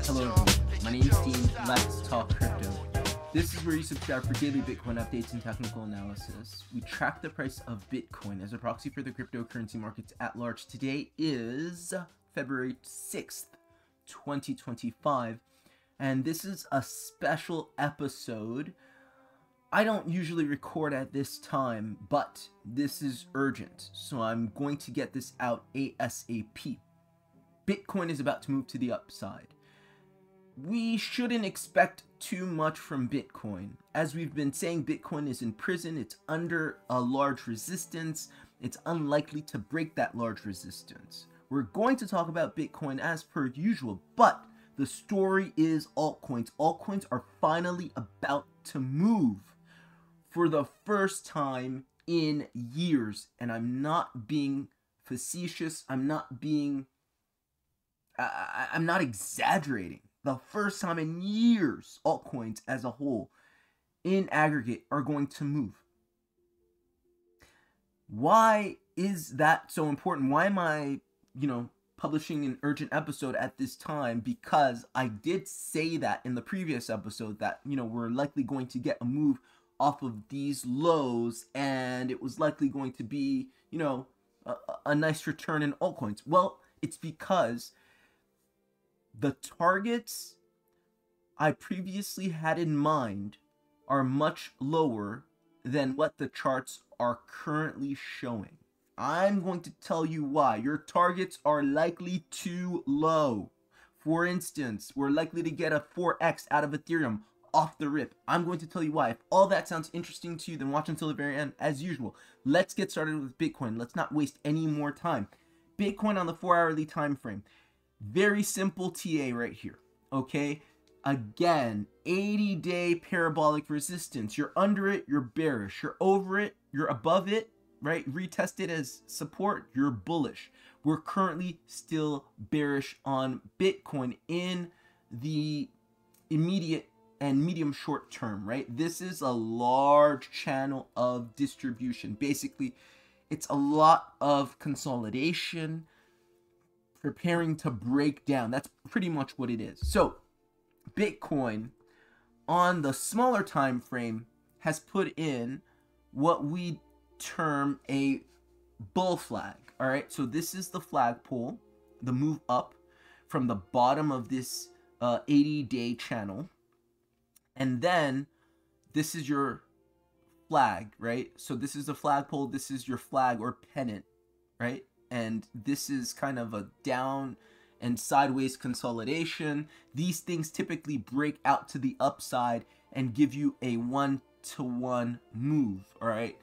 Hello everyone, my name is Dean, let's talk crypto. This is where you subscribe for daily Bitcoin updates and technical analysis. We track the price of Bitcoin as a proxy for the cryptocurrency markets at large. Today is February 6th, 2025, and this is a special episode. I don't usually record at this time, but this is urgent, so I'm going to get this out ASAP. Bitcoin is about to move to the upside. We shouldn't expect too much from Bitcoin. As we've been saying, Bitcoin is in prison. It's under a large resistance. It's unlikely to break that large resistance. We're going to talk about Bitcoin as per usual, but the story is altcoins. Altcoins are finally about to move for the first time in years. And I'm not being facetious. I'm not exaggerating. The first time in years, altcoins as a whole, in aggregate, are going to move. Why is that so important? Why am I, publishing an urgent episode at this time? Because I did say that in the previous episode that, we're likely going to get a move off of these lows, and it was likely going to be, a nice return in altcoins. Well, it's because the targets I previously had in mind are much lower than what the charts are currently showing. I'm going to tell you why. Your targets are likely too low. For instance, we're likely to get a 4x out of Ethereum off the rip. I'm going to tell you why. If all that sounds interesting to you, then watch until the very end. As usual, let's get started with Bitcoin. Let's not waste any more time. Bitcoin on the 4-hourly time frame. Very simple TA right here, okay? Again, 80-day parabolic resistance. You're under it, you're bearish. You're over it, you're above it, right? Retest it as support, you're bullish. We're currently still bearish on Bitcoin in the immediate and medium short term, right? This is a large channel of distribution. Basically, it's a lot of consolidation, preparing to break down. That's pretty much what it is. So Bitcoin on the smaller time frame has put in what we term a bull flag. All right, so this is the flagpole, the move up from the bottom of this 80-day channel, and then this is your flag, right? So this is the flagpole, this is your flag or pennant, right? And this is kind of a down and sideways consolidation. These things typically break out to the upside and give you a 1-to-1 move, all right?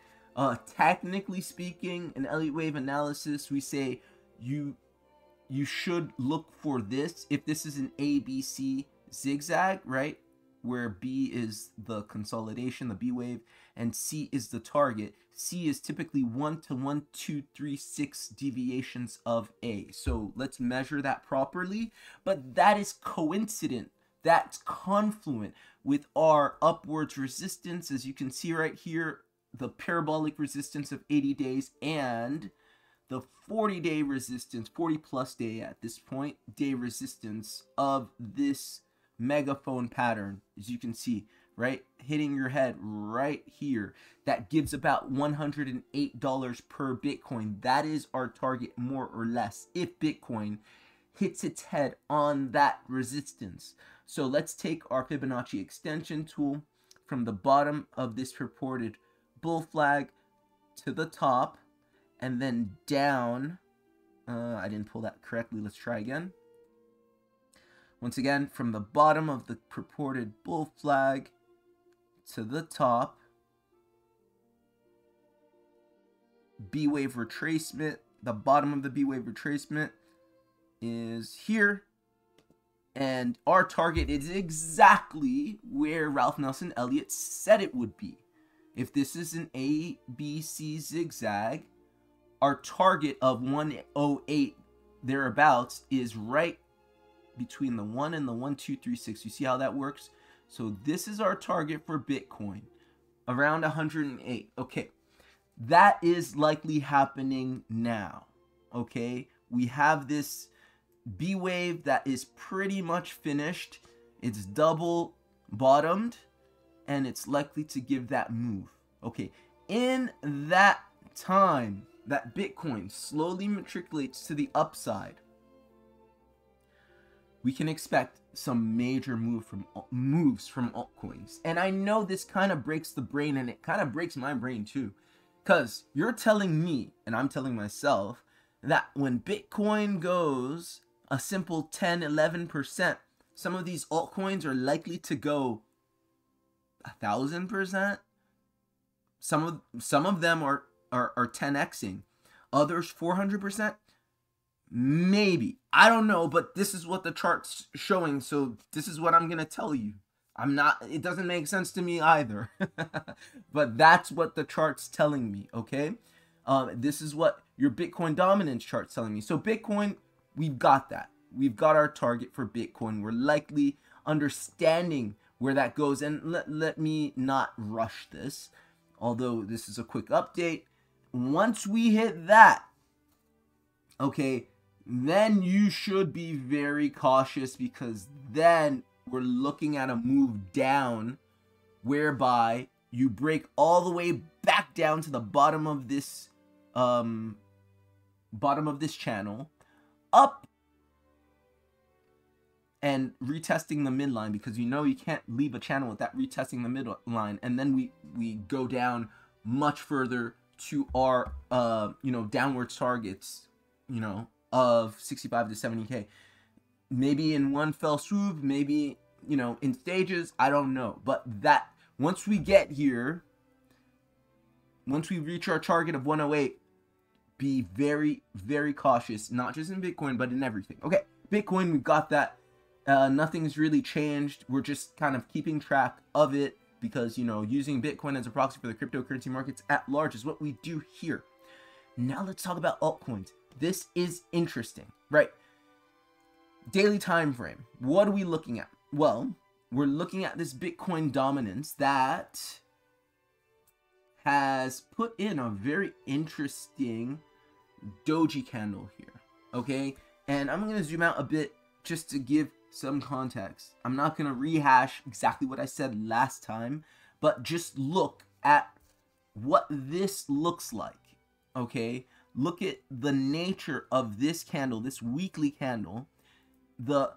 Technically speaking, in Elliott wave analysis, we say you should look for this. If this is an ABC zigzag, right, where B is the consolidation, the B wave, and C is the target. C is typically 1 to 1,236 deviations of A. So let's measure that properly. But that is coincident. That's confluent with our upwards resistance, as you can see right here, the parabolic resistance of 80 days and the 40-day resistance, 40-plus day at this point, day resistance of this megaphone pattern, as you can see, right, hitting your head right here. That gives about $108 per Bitcoin. That is our target, more or less, if Bitcoin hits its head on that resistance. So let's take our Fibonacci extension tool from the bottom of this purported bull flag to the top and then down. I didn't pull that correctly. Let's try again. Once again, from the bottom of the purported bull flag to the top, B wave retracement. The bottom of the B wave retracement is here, and our target is exactly where Ralph Nelson Elliott said it would be. If this is an ABC zigzag, our target of 108 thereabouts is right between the 1 and the 1,236. You see how that works? So this is our target for Bitcoin, around 108. Okay, that is likely happening now. Okay, we have this B wave that is pretty much finished. It's double bottomed, and it's likely to give that move. Okay, in that time that Bitcoin slowly matriculates to the upside, we can expect some major moves from altcoins. And I know this kind of breaks the brain, and it kind of breaks my brain too, because you're telling me, and I'm telling myself, that when Bitcoin goes a simple 10-11%, some of these altcoins are likely to go 1,000%. Some of them are 10xing, others 400%. Maybe, I don't know, but this is what the chart's showing, so this is what I'm gonna tell you. It doesn't make sense to me either. But that's what the chart's telling me, okay? This is what your Bitcoin dominance chart's telling me. So Bitcoin, we've got that. We've got our target for Bitcoin. We're likely understanding where that goes. And let me not rush this, although this is a quick update. Once we hit that, okay, then you should be very cautious, because then we're looking at a move down whereby you break all the way back down to the bottom of this channel, up and retesting the midline, because you know you can't leave a channel without retesting the midline, and then we go down much further to our downwards targets, of 65 to 70k, maybe in one fell swoop, maybe in stages, I don't know. But that once we get here, once we reach our target of 108, be very, very cautious, not just in Bitcoin but in everything. Okay, Bitcoin, we've got that. Nothing's really changed. We're just kind of keeping track of it, because using Bitcoin as a proxy for the cryptocurrency markets at large is what we do here. Now let's talk about altcoins. This is interesting, right? Daily time frame. What are we looking at? Well, we're looking at this Bitcoin dominance that has put in a very interesting doji candle here, okay? And I'm going to zoom out a bit just to give some context. I'm not going to rehash exactly what I said last time, but just look at what this looks like, okay? Look at the nature of this candle, this weekly candle, the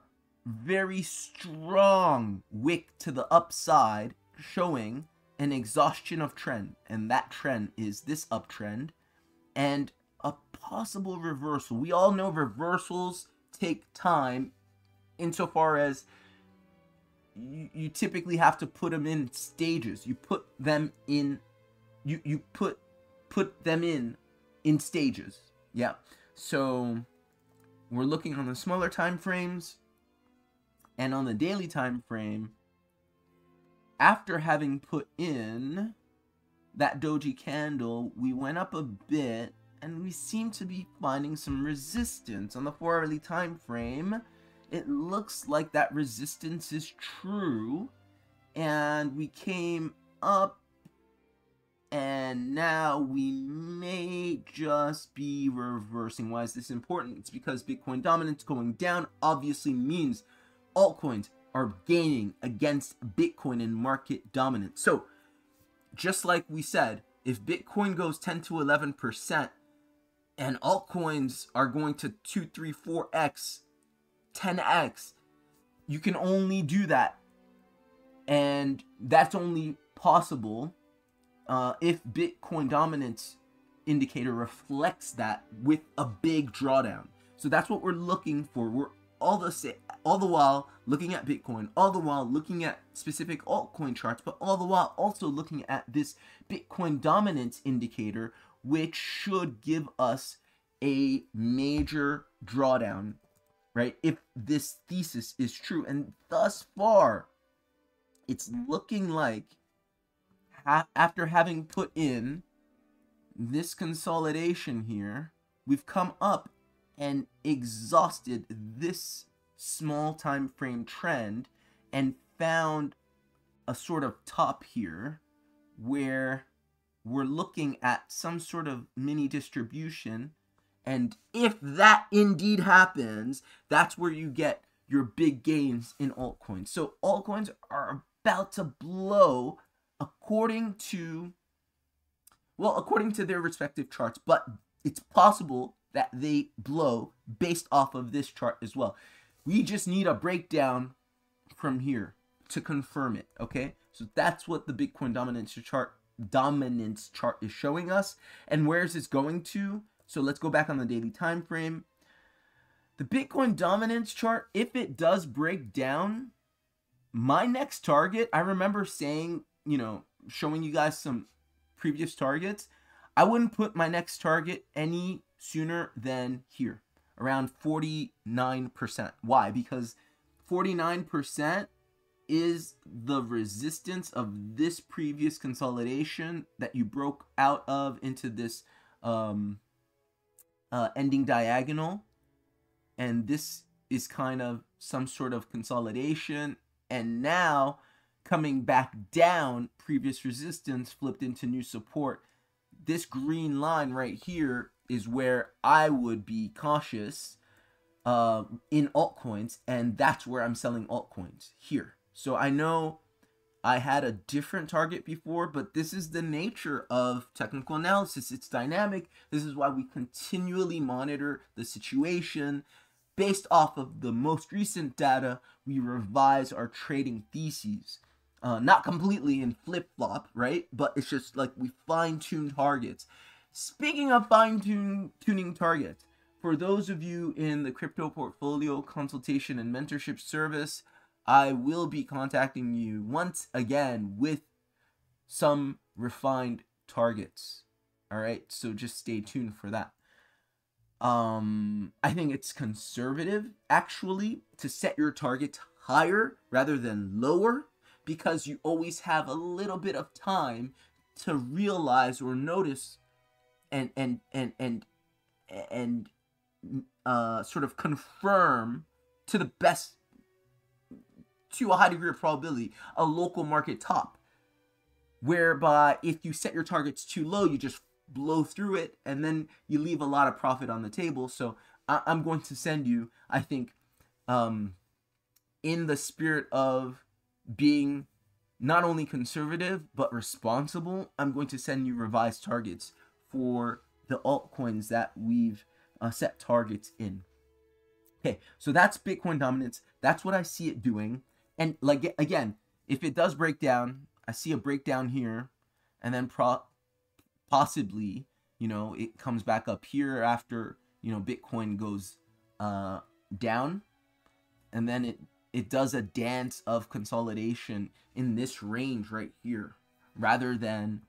very strong wick to the upside showing an exhaustion of trend, and that trend is this uptrend, and a possible reversal. We all know reversals take time, insofar as you typically have to put them in stages. You put them in, you put them in stages. Yeah. So we're looking on the smaller time frames, and on the daily time frame, after having put in that doji candle, we went up a bit, and we seem to be finding some resistance on the 4-hourly time frame. It looks like that resistance is true, and we came up, and now we may just be reversing. Why is this important? It's because Bitcoin dominance going down obviously means altcoins are gaining against Bitcoin in market dominance. So just like we said, if Bitcoin goes 10 to 11% and altcoins are going to 2, 3, 4x, 10x, you can only do that, and that's only possible if Bitcoin dominance indicator reflects that with a big drawdown. So that's what we're looking for. We're all the while looking at Bitcoin, all the while looking at specific altcoin charts, but all the while also looking at this Bitcoin dominance indicator, which should give us a major drawdown, right? If this thesis is true. And thus far, it's looking like after having put in this consolidation here, we've come up and exhausted this small time frame trend and found a sort of top here where we're looking at some sort of mini distribution, And if that indeed happens, that's where you get your big gains in altcoins. So altcoins are about to blow according to their respective charts, but it's possible that they blow based off of this chart as well. We just need a breakdown from here to confirm it, okay? So that's what the Bitcoin dominance chart is showing us. And where is this going to? So let's go back on the daily time frame. The Bitcoin dominance chart, if it does break down, my next target, I remember saying, showing you guys some previous targets. I wouldn't put my next target any sooner than here, around 49%. Why? Because 49% is the resistance of this previous consolidation that you broke out of into this ending diagonal. And this is kind of some sort of consolidation. And now coming back down, previous resistance flipped into new support. This green line right here is where I would be cautious in altcoins, and that's where I'm selling altcoins, here. So I know I had a different target before, but this is the nature of technical analysis. It's dynamic. This is why we continually monitor the situation. Based off of the most recent data, we revise our trading theses. Not completely in flip-flop, right? But it's just like we fine-tune targets. Speaking of fine-tuning targets, for those of you in the crypto portfolio consultation and mentorship service, I will be contacting you once again with some refined targets. All right, so just stay tuned for that. I think it's conservative, actually, to set your targets higher rather than lower, because you always have a little bit of time to realize or notice and sort of confirm to the best, to a high degree of probability, a local market top. Whereby if you set your targets too low, you just blow through it and then you leave a lot of profit on the table. So I'm going to send you, I think, in the spirit of being not only conservative but responsible, I'm going to send you revised targets for the altcoins that we've set targets in. Okay, so that's Bitcoin dominance. That's what I see it doing. And like, again, if it does break down, I see a breakdown here, and then possibly, it comes back up here after, Bitcoin goes down, and then it does a dance of consolidation in this range right here, rather than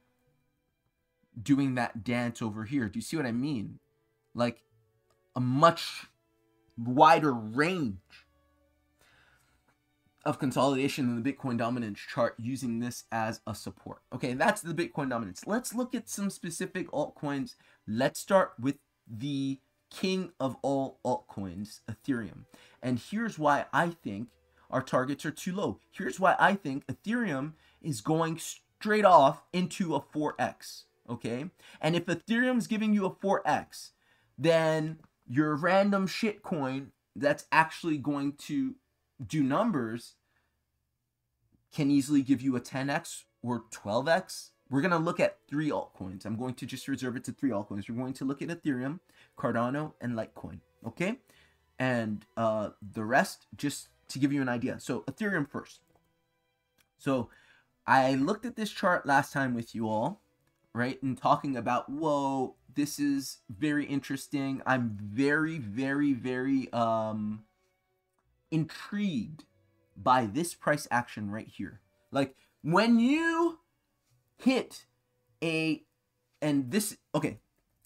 doing that dance over here. Do you see what I mean? Like a much wider range of consolidation in the Bitcoin dominance chart, using this as a support. Okay, that's the Bitcoin dominance. Let's look at some specific altcoins. Let's start with the king of all altcoins, Ethereum. And here's why I think our targets are too low. Here's why I think Ethereum is going straight off into a 4x. Okay, and if Ethereum's giving you a 4x, then your random shitcoin that's actually going to do numbers can easily give you a 10x or 12x. We're going to look at 3 altcoins. I'm going to just reserve it to 3 altcoins. We're going to look at Ethereum, Cardano, and Litecoin. Okay, and the rest, just to give you an idea. So Ethereum first. So I looked at this chart last time with you all, right, and talking about, whoa, this is very interesting. I'm very, very, very intrigued by this price action right here. Like when you hit okay,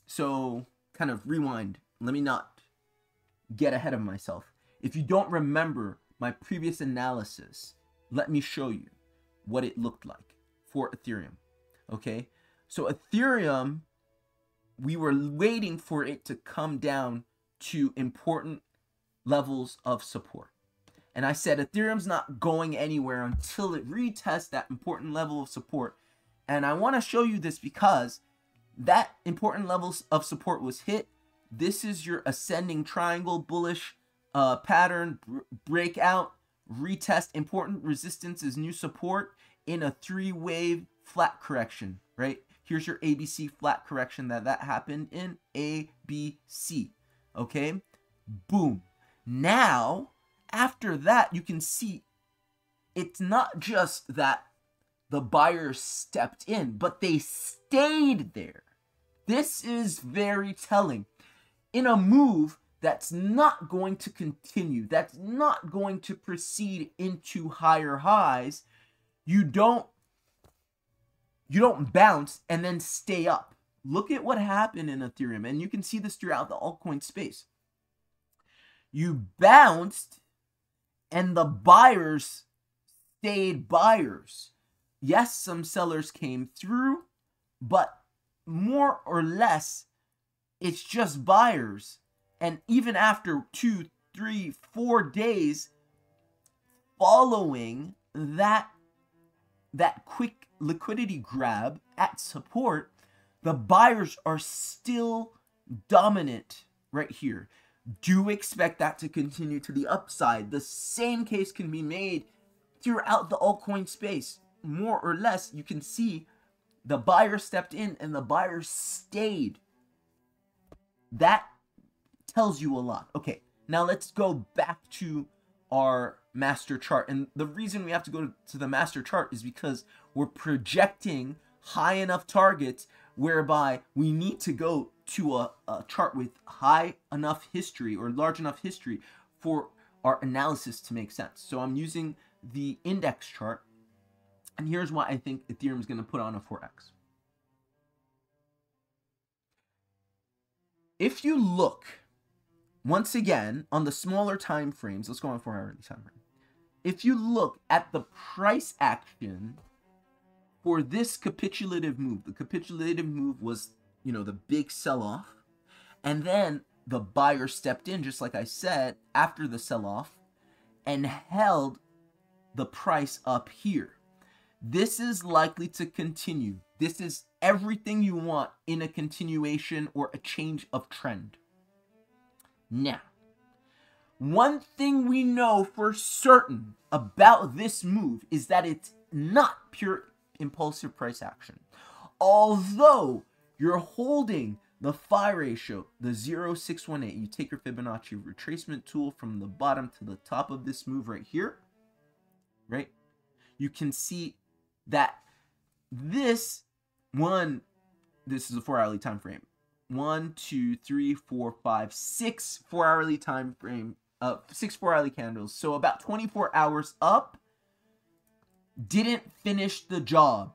so kind of rewind. Let me not get ahead of myself. If you don't remember my previous analysis, let me show you what it looked like for Ethereum. Okay, so Ethereum, we were waiting for it to come down to important levels of support. And I said Ethereum's not going anywhere until it retests that important level of support. And I want to show you this because that important levels of support was hit. This is your ascending triangle bullish pattern breakout, retest. Important resistance is new support in a 3-wave flat correction, right? Here's your ABC flat correction that happened in ABC, okay? Boom. Now, after that, you can see it's not just that the buyers stepped in, but they stayed there. This is very telling. In a move that's not going to continue, that's not going to proceed into higher highs, you don't bounce and then stay up. Look at what happened in Ethereum, and you can see this throughout the altcoin space. You bounced, and the buyers stayed buyers. Yes, some sellers came through, but more or less, it's just buyers. And even after 2, 3, 4 days following that quick liquidity grab at support, the buyers are still dominant right here. Do expect that to continue to the upside. The same case can be made throughout the altcoin space. More or less, you can see the buyer stepped in and the buyer stayed. That tells you a lot. Okay, now let's go back to our master chart. And the reason we have to go to the master chart is because we're projecting high enough targets whereby we need to go to a chart with high enough history or large enough history for our analysis to make sense. So I'm using the index chart, and here's why I think Ethereum is going to put on a 4x. If you look once again on the smaller time frames, let's go on 4-hourly time frame. If you look at the price action for this capitulative move, the capitulative move was, the big sell-off, and then the buyer stepped in, just like I said, after the sell-off, and held the price up here. This is likely to continue. This is everything you want in a continuation or a change of trend. Now, one thing we know for certain about this move is that it's not pure impulsive price action. Although you're holding the phi ratio, the 0.618, you take your Fibonacci retracement tool from the bottom to the top of this move right here, right? You can see that this is a 4-hourly time frame. 1, 2, 3, 4, 5, 6 4-hourly time frame, 6 4-hourly candles. So about 24 hours up, didn't finish the job.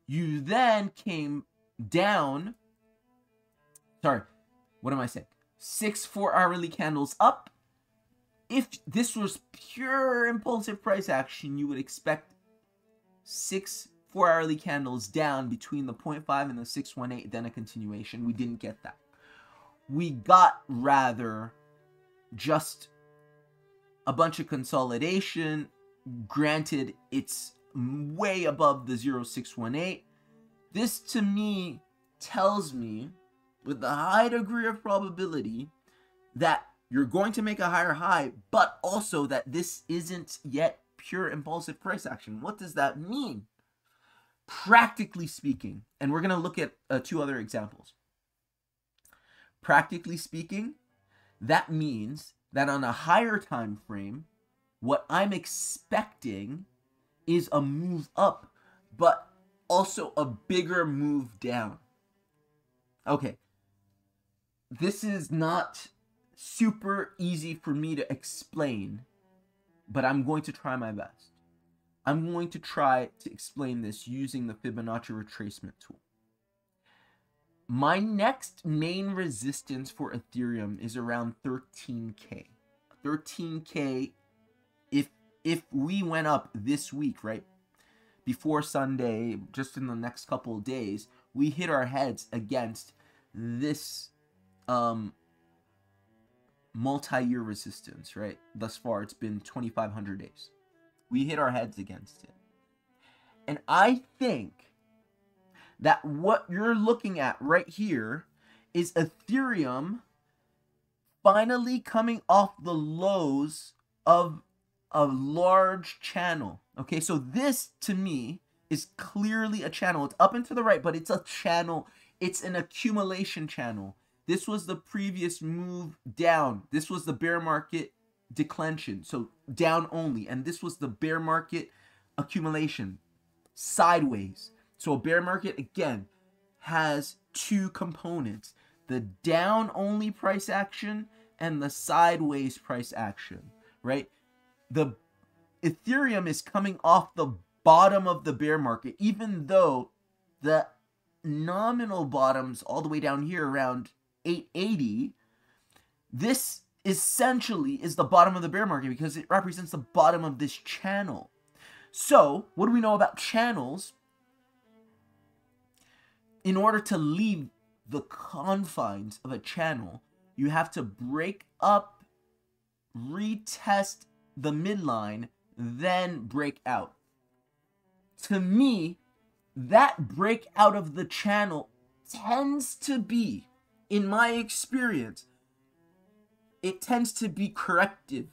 You then came down. Sorry, what am I saying? 6 4-hourly candles up. If this was pure impulsive price action, you would expect 6 4-hourly candles down between the 0.5 and the 618, then a continuation. We didn't get that. We got rather just a bunch of consolidation. Granted, it's way above the 0.618. This to me tells me with a high degree of probability that you're going to make a higher high, but also that this isn't yet pure impulsive price action. What does that mean? Practically speaking, and we're going to look at 2 other examples. Practically speaking, that means that on a higher time frame, what I'm expecting is a move up, but also a bigger move down. Okay, this is not super easy for me to explain, but I'm going to try my best. I'm going to try to explain this using the Fibonacci retracement tool. My next main resistance for Ethereum is around 13K. 13K, if we went up this week, right, before Sunday, just in the next couple of days, we hit our heads against this multi-year resistance, right? Thus far, it's been 2,500 days. We hit our heads against it. And I think that what you're looking at right here is Ethereum finally coming off the lows of a large channel. Okay, so this to me is clearly a channel. It's up and to the right, but it's a channel. It's an accumulation channel. This was the previous move down. This was the bear market declension, so down only. And this was the bear market accumulation, sideways. So a bear market, again, has two components: the down only price action and the sideways price action, right? The Ethereum is coming off the bottom of the bear market, even though the nominal bottoms all the way down here around 880. This essentially is the bottom of the bear market because it represents the bottom of this channel. So what do we know about channels? In order to leave the confines of a channel, you have to break up, retest the midline, then break out. To me, that break out of the channel tends to be, in my experience, it tends to be corrective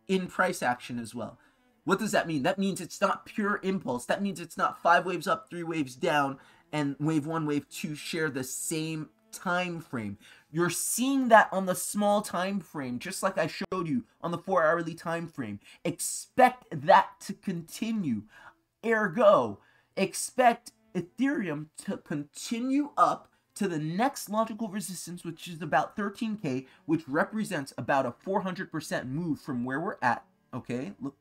in price action as well. What does that mean? That means it's not pure impulse. That means it's not 5 waves up, 3 waves down, and wave 1, wave 2 share the same time frame. You're seeing that on the small time frame, just like I showed you on the 4-hourly time frame. Expect that to continue. Ergo, expect Ethereum to continue up to the next logical resistance, which is about 13K, which represents about a 400% move from where we're at. Okay, look,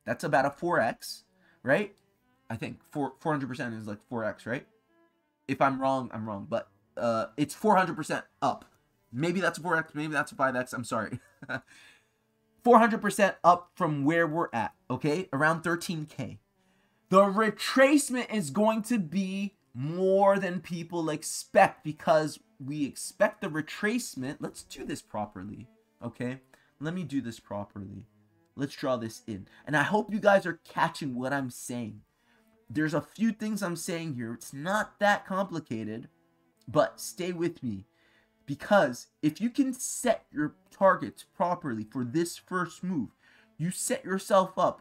that's about a 4x, right? I think 400% is like 4x, right? If I'm wrong, I'm wrong, but it's 400% up. Maybe that's a 4x, maybe that's a 5x, I'm sorry. 400% up from where we're at, okay? Around 13K. The retracement is going to be more than people expect because we expect the retracement. Let's do this properly, okay? Let me do this properly. Let's draw this in. And I hope you guys are catching what I'm saying. There's a few things I'm saying here. It's not that complicated, but stay with me. Because if you can set your targets properly for this first move, you set yourself up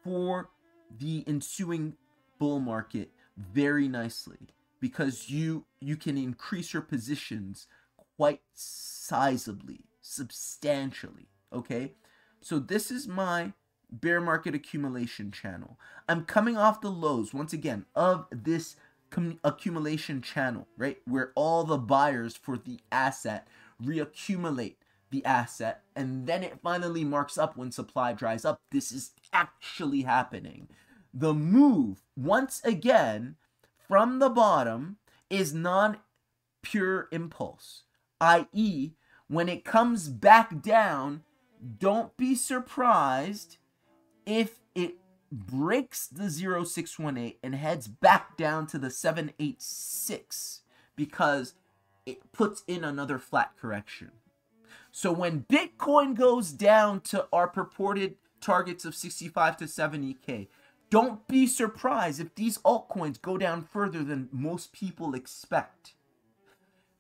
for the ensuing bull market very nicely, because you can increase your positions quite sizably, substantially, okay? So this is my bear market accumulation channel. I'm coming off the lows, once again, of this accumulation channel, right? Where all the buyers for the asset reaccumulate the asset, and then it finally marks up when supply dries up. This is actually happening. The move, once again, from the bottom is non-pure impulse, i.e., when it comes back down, don't be surprised if it breaks the 0618 and heads back down to the 786, because it puts in another flat correction. So when Bitcoin goes down to our purported targets of 65 to 70K, don't be surprised if these altcoins go down further than most people expect.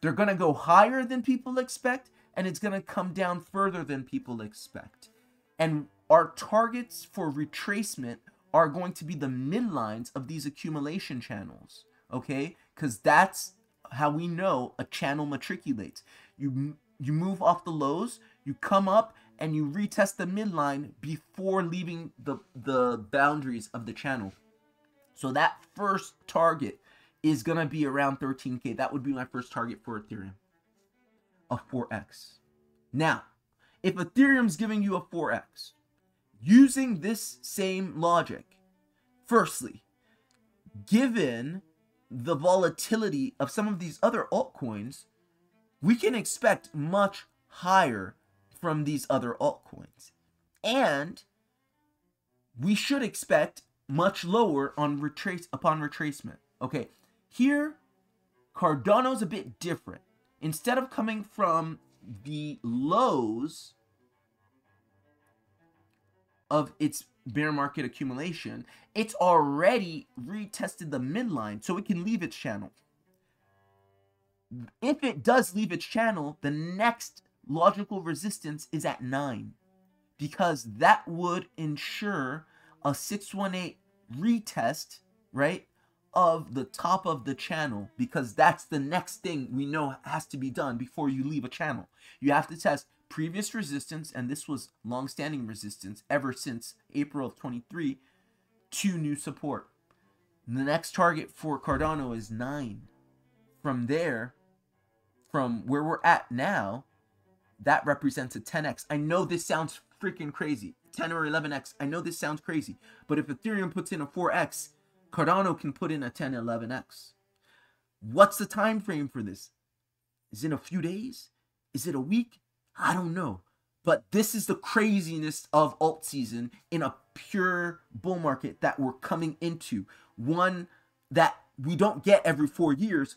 They're going to go higher than people expect, and it's going to come down further than people expect. And our targets for retracement are going to be the midlines of these accumulation channels, okay? Because that's how we know a channel matriculates. You move off the lows, you come up, and you retest the midline before leaving the boundaries of the channel. So that first target is going to be around 13K. That would be my first target for Ethereum, a 4x. Now, if Ethereum's giving you a 4x, using this same logic, firstly, given the volatility of some of these other altcoins, we can expect much higher from these other altcoins. And we should expect much lower on upon retracement. Okay, here, Cardano's a bit different. Instead of coming from the lows of its bear market accumulation, it's already retested the midline, so it can leave its channel. If it does leave its channel, the next logical resistance is at 9, because that would ensure a 618 retest, right, of the top of the channel, because that's the next thing we know has to be done before you leave a channel. You have to test previous resistance, and this was long-standing resistance ever since April of 23, to new support. The next target for Cardano is 9. From there, from where we're at now, that represents a 10x. I know this sounds freaking crazy. 10 or 11x. I know this sounds crazy. But if Ethereum puts in a 4x, Cardano can put in a 10, 11x. What's the time frame for this? Is it a few days? Is it a week? I don't know. But this is the craziness of alt season in a pure bull market that we're coming into. One that we don't get every 4 years.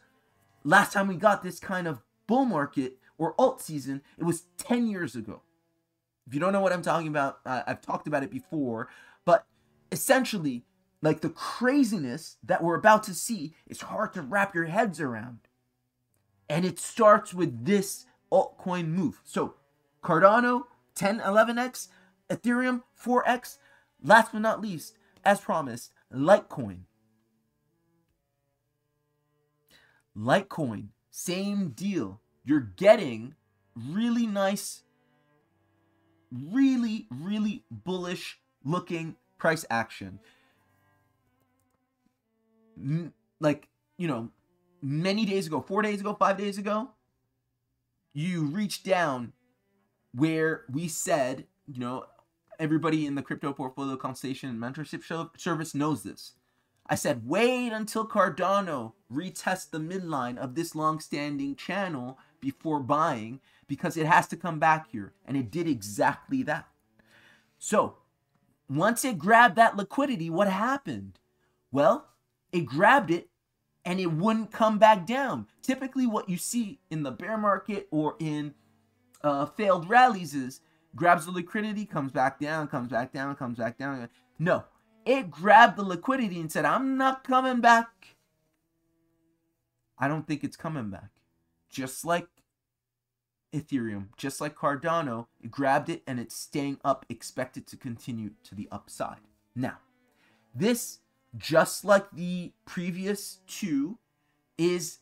Last time we got this kind of bull market or alt season, it was 10 years ago. If you don't know what I'm talking about, I've talked about it before. But essentially, like, the craziness that we're about to see is hard to wrap your heads around. And it starts with this altcoin move. So Cardano, 10, 11x, Ethereum, 4x. Last but not least, as promised, Litecoin. Litecoin, same deal. You're getting really nice, really, really bullish looking price action. Like, you know, many days ago, 4 days ago, 5 days ago, you reached down where we said, you know, everybody in the crypto portfolio consultation and mentorship service knows this. I said, wait until Cardano retests the midline of this long-standing channel before buying, because it has to come back here. And it did exactly that. So once it grabbed that liquidity, what happened? Well, it grabbed it and it wouldn't come back down. Typically what you see in the bear market or in failed rallies is grabs the liquidity, comes back down, comes back down, comes back down. No, it grabbed the liquidity and said, I'm not coming back. I don't think it's coming back. Just like Ethereum, just like Cardano, it grabbed it and it's staying up, expected to continue to the upside. Now, this, just like the previous two, is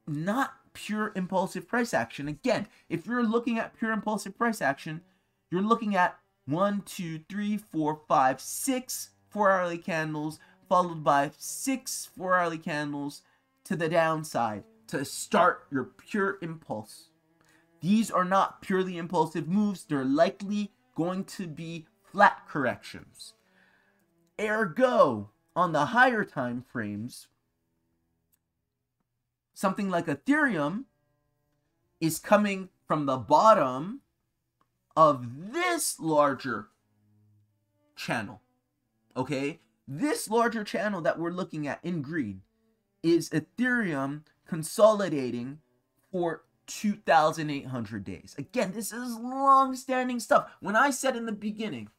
not pure impulsive price action. Again, if you're looking at pure impulsive price action, you're looking at 1, 2, 3, 4, 5, 6 4-hourly candles, followed by 6 4-hourly candles to the downside to start your pure impulse. These are not purely impulsive moves. They're likely going to be flat corrections. Ergo, on the higher time frames, something like Ethereum is coming from the bottom of this larger channel. Okay? This larger channel that we're looking at in green is Ethereum consolidating for 2,800 days. Again, this is long-standing stuff. When I said in the beginning,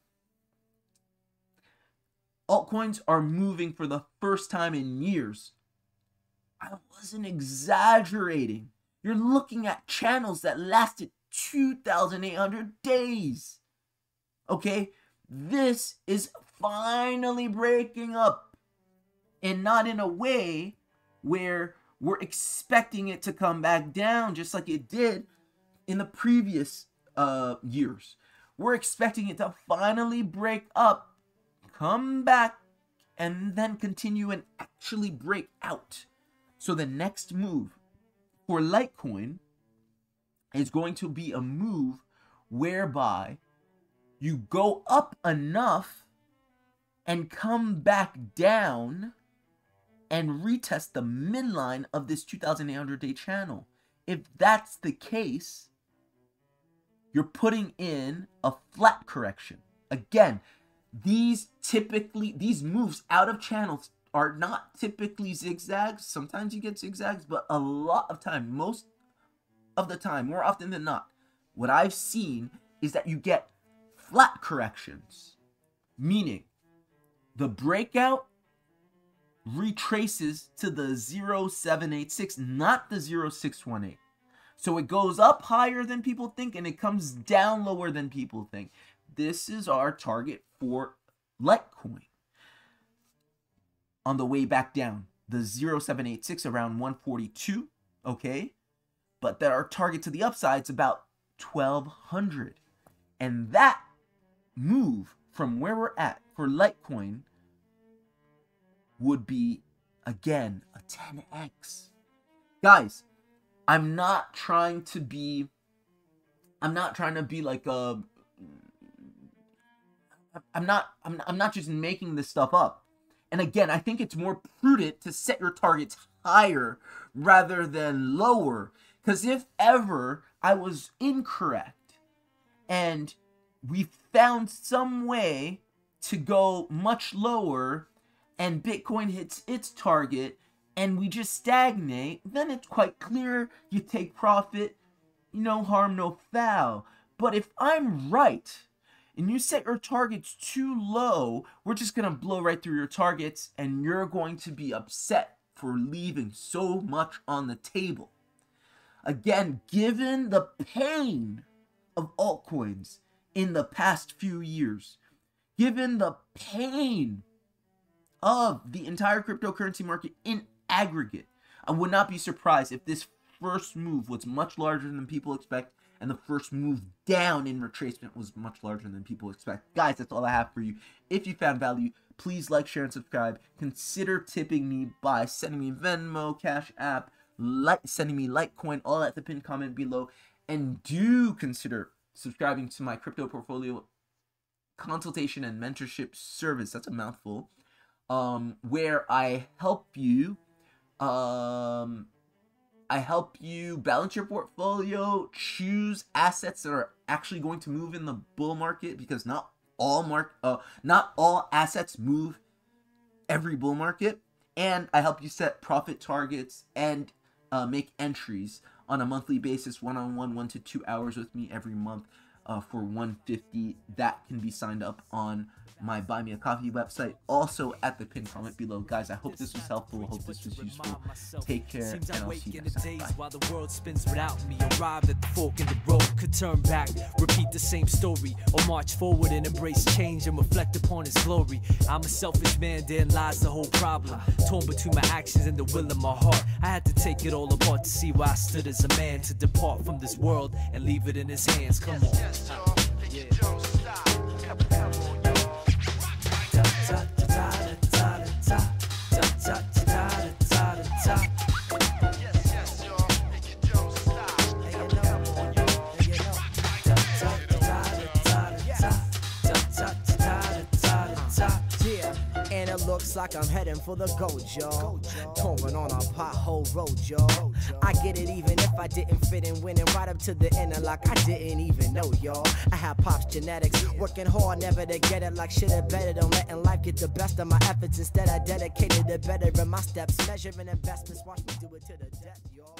altcoins are moving for the first time in years, I wasn't exaggerating. You're looking at channels that lasted 2,800 days. Okay? This is finally breaking up, and not in a way where we're expecting it to come back down just like it did in the previous years. We're expecting it to finally break up, come back, and then continue and actually break out. So the next move for Litecoin is going to be a move whereby you go up enough and come back down and retest the midline of this 2,800 day channel. If that's the case, you're putting in a flat correction. Again, these moves out of channels are not typically zigzags. Sometimes you get zigzags, but a lot of time, most of the time, more often than not, what I've seen is that you get flat corrections, meaning the breakout retraces to the 0786, not the 0618. So it goes up higher than people think and it comes down lower than people think. This is our target for Litecoin. On the way back down, the 0786 around 142, okay? But our target to the upside is about 1200. And that move from where we're at for Litecoin would be, again, a 10x. Guys, I'm not trying to be like a, I'm not just making this stuff up. And again, I think it's more prudent to set your targets higher rather than lower. Because if ever I was incorrect and we found some way to go much lower and Bitcoin hits its target and we just stagnate, then it's quite clear you take profit, no harm, no foul. But if I'm right and you set your targets too low, we're just going to blow right through your targets and you're going to be upset for leaving so much on the table. Again, given the pain of altcoins in the past few years, given the pain of the entire cryptocurrency market in aggregate, I would not be surprised if this first move was much larger than people expect and the first move down in retracement was much larger than people expect. Guys, that's all I have for you. If you found value, please like, share, and subscribe. Consider tipping me by sending me Venmo, Cash App, sending me Litecoin, all at the pinned comment below. And do consider subscribing to my crypto portfolio consultation and mentorship service. That's a mouthful. Where I help you balance your portfolio, choose assets that are actually going to move in the bull market, because not all assets move every bull market. And I help you set profit targets and make entries on a monthly basis, one-on-one, 1 to 2 hours with me every month for $150. That can be signed up on my Buy Me a Coffee website, also at the pinned comment below. Guys, I hope this was helpful. I hope this was useful. Take care, and I'll see you next time. Bye. While the world spins without me, arrived at the fork in the road, could turn back, repeat the same story, or march forward and embrace change and reflect upon its glory. I'm a selfish man, therein lies the whole problem. Torn between my actions and the will of my heart. I had to take it all apart to see where I stood as a man, to depart from this world and leave it in his hands. Come on. Looks like I'm heading for the gold, y'all. Touring on a pothole road, y'all. I get it even if I didn't fit in, winning right up to the end, like I didn't even know, y'all. I have Pop's genetics, working hard never to get it, like shit or better. Don't letting life get the best of my efforts. Instead I dedicated to bettering my steps, measuring investments, watch me do it to the death, y'all.